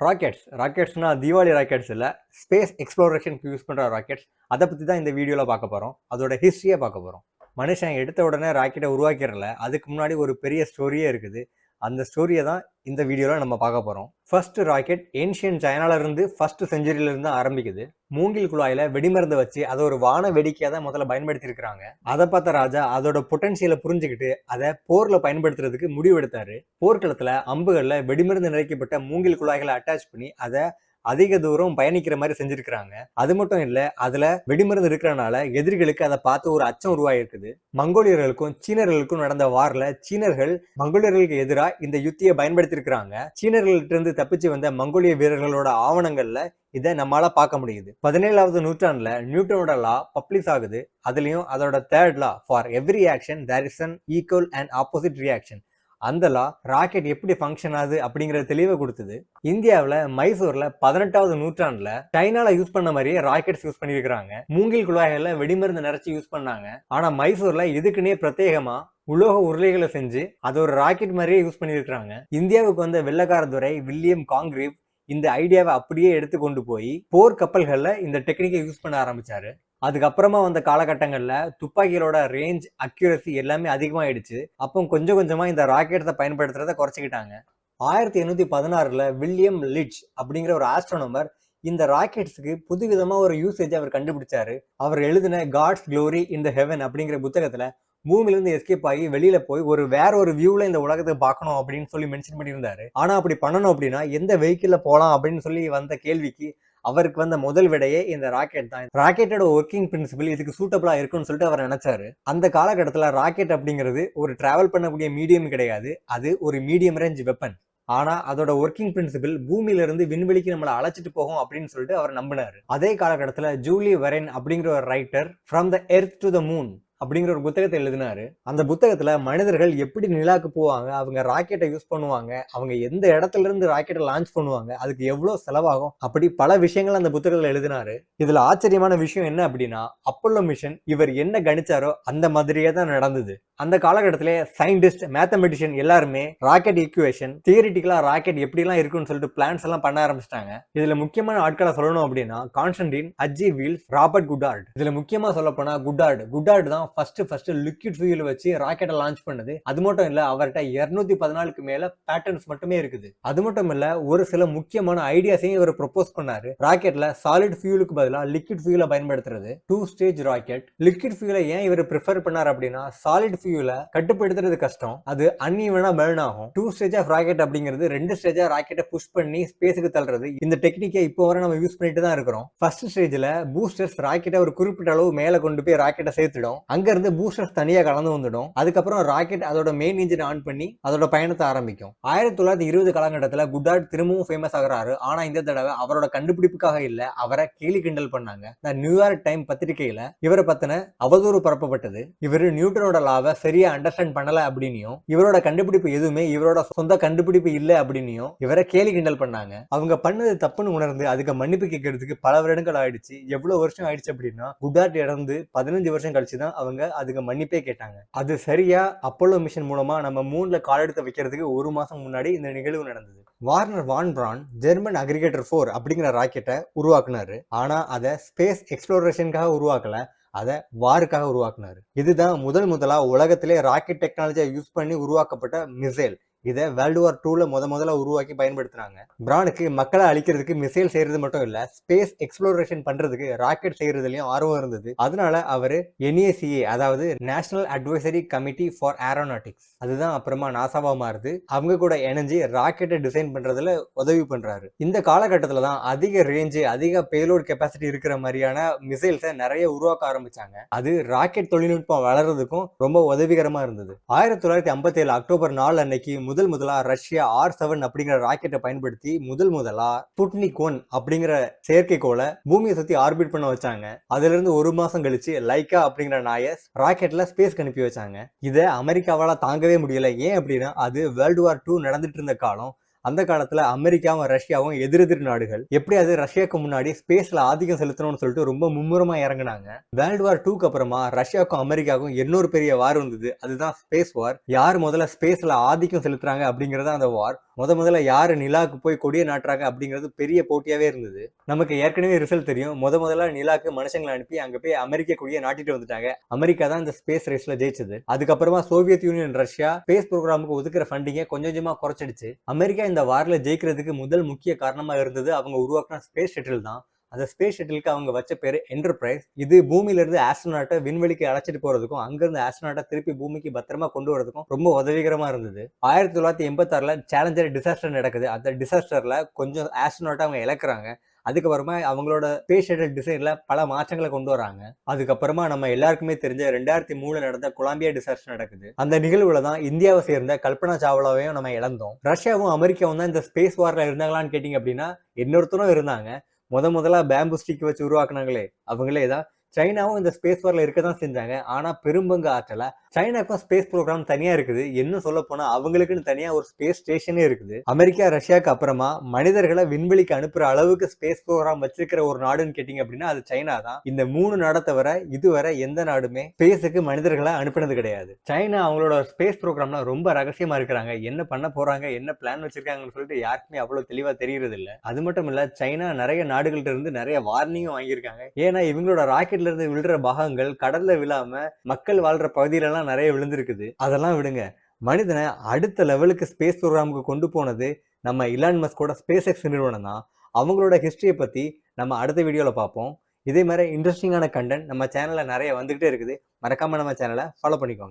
ராக்கெட்ஸ்னா Deepavali rockets இல்லை, space எக்ஸ்ப்ளோரேஷனுக்கு use பண்ணுற rockets. அதை பற்றி தான் இந்த வீடியோவில் பார்க்க போகிறோம். அதோட ஹிஸ்ட்ரியை பார்க்க போகிறோம். மனுஷன் எடுத்த உடனே ராக்கெட்டை உருவாக்கிறல, அதுக்கு முன்னாடி ஒரு பெரிய ஸ்டோரியே இருக்குது. அந்த ஸ்டோரியை தான் இந்த வீடியோவில் நம்ம பார்க்க போகிறோம். ஃபர்ஸ்ட் ராக்கெட் ஏன்ஷியன் சைனாலேருந்து ஃபர்ஸ்ட் செஞ்சுரியிலிருந்து ஆரம்பிக்குது. மூங்கில் குழாயில் வெடிமருந்து வச்சு அதை ஒரு வான வேடிக்கையாக தான் முதல்ல பயன்படுத்தியிருக்கிறாங்க. அதை பார்த்த ராஜா அதோட பொட்டன்ஷியலை புரிஞ்சுக்கிட்டு அதை போரில் பயன்படுத்துறதுக்கு முடிவெடுத்தாரு. போர்க்களத்தில் அம்புகளில் வெடிமருந்து நிறைக்கப்பட்ட மூங்கில் குழாய்களை அட்டாச் பண்ணி அதை அதிக தூரம் பயணிக்கிற மாதிரி செஞ்சிருக்கிறாங்க. அது மட்டும் இல்ல, அதுல வெடிமருந்து இருக்கிறனால எதிரிகளுக்கு அதை பார்த்து ஒரு அச்சம் உருவாயிருக்குது. மங்கோலியர்களுக்கும் சீனர்களுக்கும் நடந்த வார்ல சீனர்கள் மங்கோலியர்களுக்கு எதிராக இந்த யுத்தியை பயன்படுத்தி இருக்கிறாங்க. சீனர்கள்ட்ட இருந்து தப்பிச்சு வந்த மங்கோலிய வீரர்களோட ஆவணங்கள்ல இதை நம்மளால பார்க்க முடியுது. 17வது நூற்றாண்டுல நியூட்டனோட லா பப்ளிஷ் ஆகுது. அதுலயும் அதோட third law, for every action there is an equal and opposite reaction. அந்த லா ராக்கெட் எப்படி ஃபங்க்ஷன் ஆகுது அப்படிங்கிற தெளிவை கொடுத்தது. இந்தியாவில் மைசூர்ல 18வது நூற்றாண்டுல சைனால யூஸ் பண்ண மாதிரியே ராக்கெட்ஸ் யூஸ் பண்ணியிருக்கிறாங்க. மூங்கில் குழாய்கள்ல வெடிமருந்து நிறைச்சி யூஸ் பண்ணாங்க. ஆனா மைசூர்ல இதுக்குன்னே பிரத்யேகமா உலோக உருளைகளை செஞ்சு அதை ஒரு ராக்கெட் மாதிரியே யூஸ் பண்ணியிருக்கிறாங்க. இந்தியாவுக்கு வந்த வெள்ளக்காரதுரை வில்லியம் காங்கிரீவ் இந்த ஐடியாவை அப்படியே எடுத்து கொண்டு போய் போர் கப்பல்கள்ல இந்த டெக்னிக்கை யூஸ் பண்ண ஆரம்பிச்சாரு. அதுக்கப்புறமா வந்த காலகட்டங்களில் துப்பாக்கிகளோட ரேஞ்ச், அக்யூரசி எல்லாமே அதிகமாகிடுச்சு. அப்போ கொஞ்சம் கொஞ்சமா இந்த ராக்கெட்டை பயன்படுத்துறத குறைச்சிக்கிட்டாங்க. 1816 வில்லியம் லிட்ச் அப்படிங்கிற ஒரு ஆஸ்ட்ரோனமர் இந்த ராக்கெட்ஸுக்கு புதுவிதமா ஒரு யூசேஜ் அவர் கண்டுபிடிச்சாரு. அவர் எழுதின God's glory in the heaven அப்படிங்கிற புத்தகத்துல பூமியிலிருந்து எஸ்கேப் ஆகி வெளியில போய் வேற ஒரு வியூல இந்த உலகத்தை பார்க்கணும் அப்படின்னு சொல்லி மென்ஷன் பண்ணியிருந்தாரு. ஆனா அப்படி பண்ணணும் அப்படின்னா எந்த வெஹிக்கிள்ல போலாம் அப்படின்னு சொல்லி வந்த கேள்விக்கு அவருக்கு வந்த முதல் விடையே இந்த ராக்கெட் தான். ராக்கெட்டோட ஒர்க்கிங் பிரின்சிபிள் இதுக்கு சூட்டபிளா இருக்குன்னு சொல்லிட்டு அவர் நினைச்சாரு. அந்த காலகட்டத்தில் ராக்கெட் அப்படிங்கிறது ஒரு டிராவல் பண்ணக்கூடிய மீடியம் கிடையாது, அது ஒரு மீடியம் ரேஞ்ச் வெப்பன். ஆனா அதோட ஒர்க்கிங் பிரின்சிபிள் பூமியில இருந்து விண்வெளிக்கு நம்மளை அழைச்சிட்டு போகும் அப்படின்னு சொல்லிட்டு அவர் நம்பினாரு. அதே காலகட்டத்தில் ஜூலி வெரைன் அப்படிங்கிற ஒரு writer from the earth to the moon அப்படிங்கிற ஒரு புத்தகத்தை எழுதினாரு. அந்த புத்தகத்துல மனிதர்கள் எப்படி நிலாக்கு போவாங்க, அவங்க ராக்கெட்டை யூஸ் பண்ணுவாங்க, அவங்க எந்த இடத்துல இருந்து ராக்கெட்டை லான்ச் பண்ணுவாங்க, அதுக்கு எவ்வளவு செலவாகும், அப்படி பல விஷயங்கள் அந்த புத்தகத்துல எழுதினாரு. இதுல ஆச்சரியமான விஷயம் என்ன அப்படின்னா, அப்போலோ மிஷன் இவர் என்ன கணிச்சாரோ அந்த மாதிரியே தான் நடந்தது. அந்த காலகட்டத்திலே சயின்டிஸ்ட், மேத்தமெட்டிஷியன் எல்லாருமே ராக்கெட் ஈக்குவேஷன், தியரிட்டிக்கலா ராக்கெட் எப்படிலாம் இருக்குன்னு சொல்லிட்டு பிளான்ஸ் எல்லாம் பண்ண ஆரம்பிச்சிட்டாங்க. இதுல முக்கியமான ஆட்களை சொல்லணும் அப்படின்னா கான்ஸ்டன்டின், ஹஜ்ஜி வீல்ஸ், ராபர்ட் குடார்ட். இதுல முக்கியமா சொல்ல போனா குடார்ட் தான் ஃபர்ஸ்ட் லிக்விட் ஃபியூல் வச்சு ராக்கெட்டை லான்ச் பண்ணது. அது மட்டும் இல்ல, அவர்கிட்ட 214க்கு மேல பேட்டர்ன்ஸ் மட்டுமே இருக்குது. அது மட்டும் இல்ல, ஒரு சில முக்கியமான ஐடியாஸையும் இவர் ப்ரொபோஸ் பண்ணாரு. ராக்கெட்ல சாலிட் ஃபியூலுக்கு பதிலா லிக்விட் ஃபியூலை பயன்படுத்துறது. 2 ஸ்டேஜ் ராக்கெட். லிக்விட் ஃபியூலை ஏன் இவர் ப்ரிஃபர் பண்ணார் அப்படின்னா, சாலிட் ஃபியூலை கட்டுப்படுத்துறது கஷ்டம், அது அன்ஈவனா பர்ன் ஆகும். 2 ஸ்டேஜ் ஆஃப் ராக்கெட் அப்படிங்கிறது 2 ஸ்டேஜா ராக்கெட்டை புஷ் பண்ணி ஸ்பேஸுக்கு தள்ளுறது. இந்த டெக்னிக்கை இப்போ வரை நம்ம யூஸ் பண்ணிட்டு தான் இருக்கிறோம். ஃபர்ஸ்ட் ஸ்டேஜ்ல பூஸ்டர்ஸ் ராக்கெட்டை ஒரு குறிப்பிட்ட அளவு மேல கொண்டு போய் ராக்கெட்டை சேர்த்துடும். அங்க இருந்து பூஸ்டர்ஸ் தனியா கலந்து வந்துடும். அதுக்கப்புறம் ராக்கெட் அதோட மெயின் இன்ஜின் ஆன் பண்ணி அதோட பயணத்தை ஆரம்பிக்கும். 1920 காலகட்டத்தில் குடார்ட் திரும்பவும் ஃபேமஸ் ஆகிறாரு. ஆனா இந்த தடவை அவரோட கண்டுபிடிப்புக்காக இல்ல, அவரை கேலி கிண்டல் பண்ணாங்க. நியூயார்க் டைம் பத்திரிகையில இவரை பத்தின அவதூறு பரப்பப்பட்டது. இவர் நியூட்டனோட லாவை சரியா அண்டர்ஸ்டாண்ட் பண்ணல அப்படின்னும், இவரோட கண்டுபிடிப்பு எதுவுமே இவரோட சொந்த கண்டுபிடிப்பு இல்ல அப்படின்னும் இவரை கேலி கிண்டல் பண்ணாங்க. அவங்க பண்ணது தப்புன்னு உணர்ந்து அதுக்கு மன்னிப்பு கேட்கறதுக்கு பல வருடங்கள் ஆயிடுச்சு. எவ்வளவு வருஷம் ஆயிடுச்சு அப்படின்னா, குடார்ட் இறந்து 15 வருஷம் கழிச்சுதான் அவங்க அதுக்கு மன்னிப்பே கேட்டாங்க. அது சரியா அப்போலோ மிஷன் மூலமா நம்ம மூன்ல கால் எடுத்து வைக்கிறதுக்கு 1 மாசம் முன்னாடி இந்த நிகழ்வு நடந்தது. வார்னர் வான் பிரான் ஜெர்மன் அக்ரிகேட்டர் 4 அப்படிங்கிற ராக்கெட்டை உருவாக்குனாரு. ஆனா அதை ஸ்பேஸ் எக்ஸ்ப்ளோரேஷனுக்காக உருவாக்கல, அதை வாருக்காக உருவாக்குனாரு. இதுதான் முதலா உலகத்திலே ராக்கெட் டெக்னாலஜியை யூஸ் பண்ணி உருவாக்கப்பட்ட மிசைல். இதை வேர்ல்டு வார் 2ல முதல்ல உருவாக்கி பயன்படுத்தினாங்க. பிரானுக்கு மக்களை அழிக்கிறதுக்கு மிசைல் செய்யறது மட்டும் இல்ல, ஸ்பேஸ் எக்ஸ்ப்ளோரேஷன் பண்றதுக்கு ராக்கெட் செய்யறதுலயும் ஆர்வம் இருந்தது. அதனால அவரு NACA, அதாவது national advisory committee for aeronautics, அதுதான் அப்புறமா நாசாவா மாறுது, அவங்க கூட இணைஞ்சு ராக்கெட்டை டிசைன் பண்றதுல உதவி பண்றாரு. இந்த காலகட்டத்துல தான் அதிக ரேஞ்சு, அதிக பேலோட் கெப்பாசிட்டி இருக்கிற மாதிரியான மிசைல்ஸை நிறைய உருவாக்க ஆரம்பிச்சாங்க. அது ராக்கெட் தொழில்நுட்பம் வளர்றதுக்கும் ரொம்ப உதவிகரமா இருந்தது. 1957 அக்டோபர் 4 அன்னைக்கு முதலா ரஷ்யா R7 அப்படிங்கிற ராக்கெட்டை பயன்படுத்தி முதலா ஸ்புட்னிக் 1 அப்படிங்கிற செயற்கைக்கோளை பூமியை சுத்தி ஆர்பிட் பண்ண வச்சாங்க. அதுல இருந்து 1 மாசம் கழிச்சு லைக்கா அப்படிங்கிற நாயை ராக்கெட்ல ஸ்பேஸ் அனுப்பி வச்சாங்க. இதை அமெரிக்காவால தாங்கவே முடியல. ஏன் அப்படின்னா, அது வேர்ல்டு வார் 2 நடந்துட்டு இருந்த காலம். அந்த காலத்துல அமெரிக்காவும் ரஷ்யாவும் எதிரெதிர் நாடுகள். எப்படியாவது ரஷ்யாவுக்கு முன்னாடி ஸ்பேஸ்ல ஆதிக்கம் செலுத்தணும்னு சொல்லிட்டு ரொம்ப மும்முரமா இறங்குனாங்க. வேர்ல்டு வார் 2க்கு அப்புறமா ரஷ்யாவுக்கும் அமெரிக்காவுக்கும் இன்னொரு பெரிய வார் வந்தது. அதுதான் ஸ்பேஸ் வார். யார் முதல்ல ஸ்பேஸ்ல ஆதிக்கம் செலுத்துறாங்க அப்படிங்கறத அந்த வார். முதல்ல யாரு நிலாவுக்கு போய் கொடியை நாட்டுறாங்க அப்படிங்கிறது பெரிய போட்டியாவே இருந்தது. நமக்கு ஏற்கனவே ரிசல்ட் தெரியும். முதல்ல நிலாவுக்கு மனுஷங்களை அனுப்பி அங்க போய் அமெரிக்க கொடியை நாட்டிட்டு வந்துட்டாங்க. அமெரிக்கா தான் இந்த ஸ்பேஸ் ரேஸ்ல ஜெயிச்சது. அதுக்கப்புறமா சோவியத் யூனியன் ரஷ்யா ஸ்பேஸ் ப்ரோக்ராமுக்கு ஒதுக்குற ஃபண்டிங்கை கொஞ்சம் கொஞ்சமா குறைச்சிடுச்சு. அமெரிக்கா இந்த வார்ல ஜெயிக்கிறதுக்கு முதல் முக்கிய காரணமா இருந்தது அவங்க உருவாக்கின ஸ்பேஸ் ஷட்டில் தான். அந்த ஸ்பேஸ் ஷட்டிலுக்கு அவங்க வச்ச பேரு என்டர்பிரைஸ். இது பூமியில இருந்து ஆஸ்ட்ரோநாட்டை விண்வெளிக்கு அழைச்சிட்டு போறதுக்கும் அங்கிருந்து ஆஸ்ட்ரோநாட்டை திருப்பி பூமிக்கு பத்திரமா கொண்டு வரதுக்கும் ரொம்ப உதவிகரமா இருந்தது. 1986ல சேலஞ்சர் டிசாஸ்டர் நடக்குது. அந்த டிசாஸ்டர்ல கொஞ்சம் ஆஸ்ட்ரோநாட்டை அவங்க இழக்கிறாங்க. அதுக்கப்புறமா அவங்களோட ஸ்பேஸ் ஷட்டில் டிசைன்ல பல மாற்றங்களை கொண்டு வராங்க. அதுக்கப்புறமா நம்ம எல்லாருக்குமே தெரிஞ்ச 2003 நடந்த கொலம்பியா டிசாஸ்டர் நடக்குது. அந்த நிகழ்வுல தான் இந்தியாவை சேர்ந்த கல்பனா சாவ்லாவையும் நம்ம இழந்தோம். ரஷ்யாவும் அமெரிக்காவும் தான் இந்த ஸ்பேஸ் வார்ல இருந்தாங்களான்னு கேட்டீங்க அப்படின்னா இன்னொருத்தரும் இருந்தாங்க. முதல்ல பேம்பு ஸ்டிக் வச்சு உருவாக்குனாங்களே அவங்களே தான். சைனாவும் இந்த ஸ்பேஸ் வார்ல இருக்கதான் செஞ்சாங்க. ஆனா பெரும்பங்கு ஆற்றல. சைனாக்கும் ஸ்பேஸ் ப்ரோக்ராம் தனியா இருக்குது. இன்னும் சொல்ல போனா அவங்களுக்குன்னு தனியா ஒரு ஸ்பேஸ் ஸ்டேஷனே இருக்குது. அமெரிக்கா ரஷ்யாவுக்கு அப்புறமா மனிதர்களை விண்வெளிக்கு அனுப்புற அளவுக்கு ஸ்பேஸ் ப்ரோக்ராம் வச்சிருக்கிற ஒரு நாடுன்னு கேட்டீங்க அப்படின்னா அது சைனா தான். இந்த 3 நாடை தவிர இதுவரை எந்த நாடுமே ஸ்பேஸுக்கு மனிதர்களை அனுப்பினது கிடையாது. சைனா அவங்களோட ஸ்பேஸ் ப்ரோக்ராம்ல ரொம்ப ரகசியமா இருக்கிறாங்க. என்ன பண்ண போறாங்க, என்ன பிளான் வச்சிருக்காங்கன்னு சொல்லிட்டு யாருக்குமே அவ்வளவு தெளிவா தெரியறது இல்ல. அது மட்டும் இல்ல, சைனா நிறைய நாடுகள்ட்ட இருந்து நிறைய வார்னிங்கும் வாங்கியிருக்காங்க. ஏன்னா இவங்களோட ராக்கெட்ல இருந்து விழுற பாகங்கள் கடல்ல விழாம மக்கள் வாழ்ற பகுதியில நிறைய விழுந்திருக்குது. அதெல்லாம் விடுங்க. மனிதனை அடுத்த லெவலுக்கு ஸ்பேஸ் ப்ரோக்ராமுக்கு கொண்டு போனது நம்ம இலான் மஸ்கோட ஸ்பேஸ் எக்ஸ் நிறுவனம் தான். அவங்களோட ஹிஸ்டரியை பத்தி நம்ம அடுத்த வீடியோல பார்ப்போம். இதே மாதிரி இன்ட்ரெஸ்டிங்கான கண்டென்ட் நம்ம சேனல்ல நிறைய வந்துகிட்டே இருக்குது. மறக்காம நம்ம சேனலை ஃபாலோ பண்ணிக்கோங்க.